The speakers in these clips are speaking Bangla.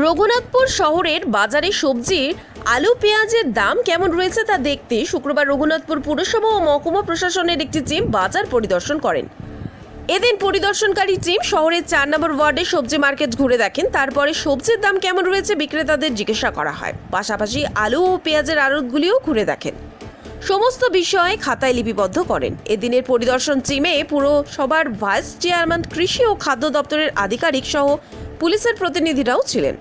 রঘুনাথপুর শহরের বাজারে সবজির আলু পেঁয়াজের দাম কেমন রয়েছে তা দেখতে শুক্রবার রঘুনাথপুর পুরসভা ও মহকুমা প্রশাসনের একটি টিম বাজার পরিদর্শন করেন। এদিন পরিদর্শনকারী টিম শহরের 4 নম্বর ওয়ার্ডে সবজি মার্কেট ঘুরে দেখেন। তারপরে সবজির দাম কেমন রয়েছে বিক্রেতাদের জিজ্ঞাসা করা হয়। পাশাপাশি আলু ও পেঁয়াজের আড়তগুলিও ঘুরে দেখেন। সমস্ত বিষয়ে খাতায় লিপিবদ্ধ করেন। এদিনের পরিদর্শন টিমে পুরসভার ভাইস চেয়ারম্যান, কৃষি ও খাদ্য দপ্তরের আধিকারিক সহ পুলিশের প্রতিনিধিরাও ছিলেন।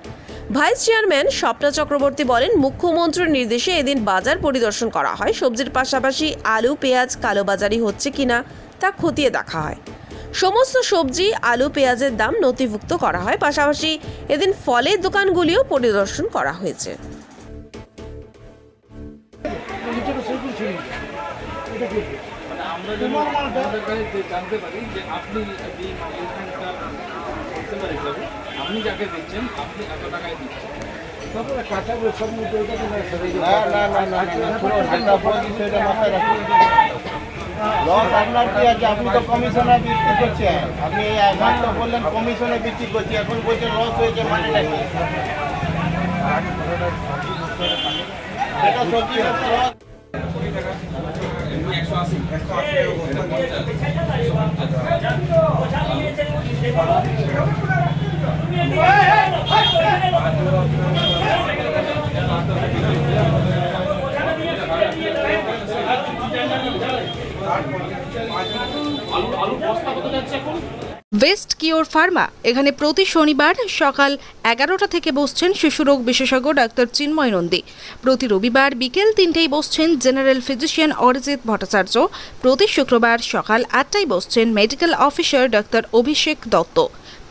ভাইস চেয়ারম্যান স্বপ্না চক্রবর্তী বলেন, মুখ্যমন্ত্রীর নির্দেশে এদিন বাজার পরিদর্শন করা হয়। সবজির পাশাপাশি আলু পেঁয়াজ কালোবাজারি হচ্ছে কিনা তা খতিয়ে দেখা হয়। সমস্ত সবজি আলু পেঁয়াজের দাম নথিভুক্ত করা হয়। পাশাপাশি এদিন ফলের দোকানগুলিও পরিদর্শন করা হয়েছে। আমরা জানতে পারি যে আপনি আপনি যাকে দিচ্ছেন আপনি এত টাকায় দিচ্ছেন। আপনার কি আছে? আপনি তো কমিশনে বিক্রি করছেন, আপনি মাত্র বললেন কমিশনে বিক্রি করছি, এখন বলছেন লস হয়েছে, মানেটা কি? এটা সত্যি লস। ওয়েস্ট কিওর ফার্মা এখানে প্রতি শনিবার সকাল 11টা থেকে বসছেন শিশুরোগ বিশেষজ্ঞ ডাক্তার চিন্ময় নন্দী। প্রতি রবিবার বিকেল 3টায় বসছেন জেনারেল ফিজিশিয়ান অরিজিৎ ভট্টাচার্য। প্রতি শুক্রবার সকাল 8টায় বসছেন মেডিকেল অফিসার ডাক্তার অভিষেক দত্ত।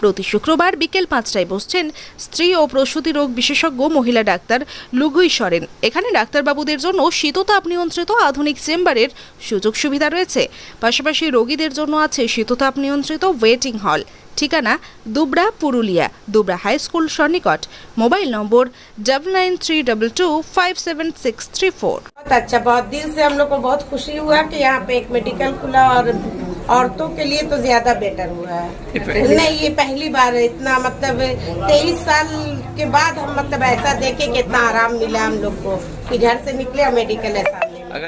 প্রতি শুক্রবার বিকেল 5টায় বসছেন স্ত্রী ও প্রসূতি রোগ বিশেষজ্ঞ মহিলা ডাক্তার লুগুই সরেন। এখানে ডাক্তারবাবুদের জন্য শীততাপ নিয়ন্ত্রিত আধুনিক চেম্বারের সুযোগ সুবিধা রয়েছে। পাশাপাশি রোগীদের জন্য আছে শীততাপ নিয়ন্ত্রিত ওয়েটিং হল। ঠিকানা দুবরা, পুরুলিয়া, दुबरा हाई स्कूल सन्निकट। Mobile number 9932257634। बहुत अच्छा, बहुत दिल से हम लोग को बहुत खुशी हुआ कि यहाँ पे एक मेडिकल खुला और औरतों के लिए तो ज्यादा बेटर हुआ है। नहीं, ये पहली बार है इतना, मतलब 23 साल के बाद हम मतलब ऐसा देखे कि इतना आराम मिला हम लोग को कि घर से निकले और मेडिकल है सामने।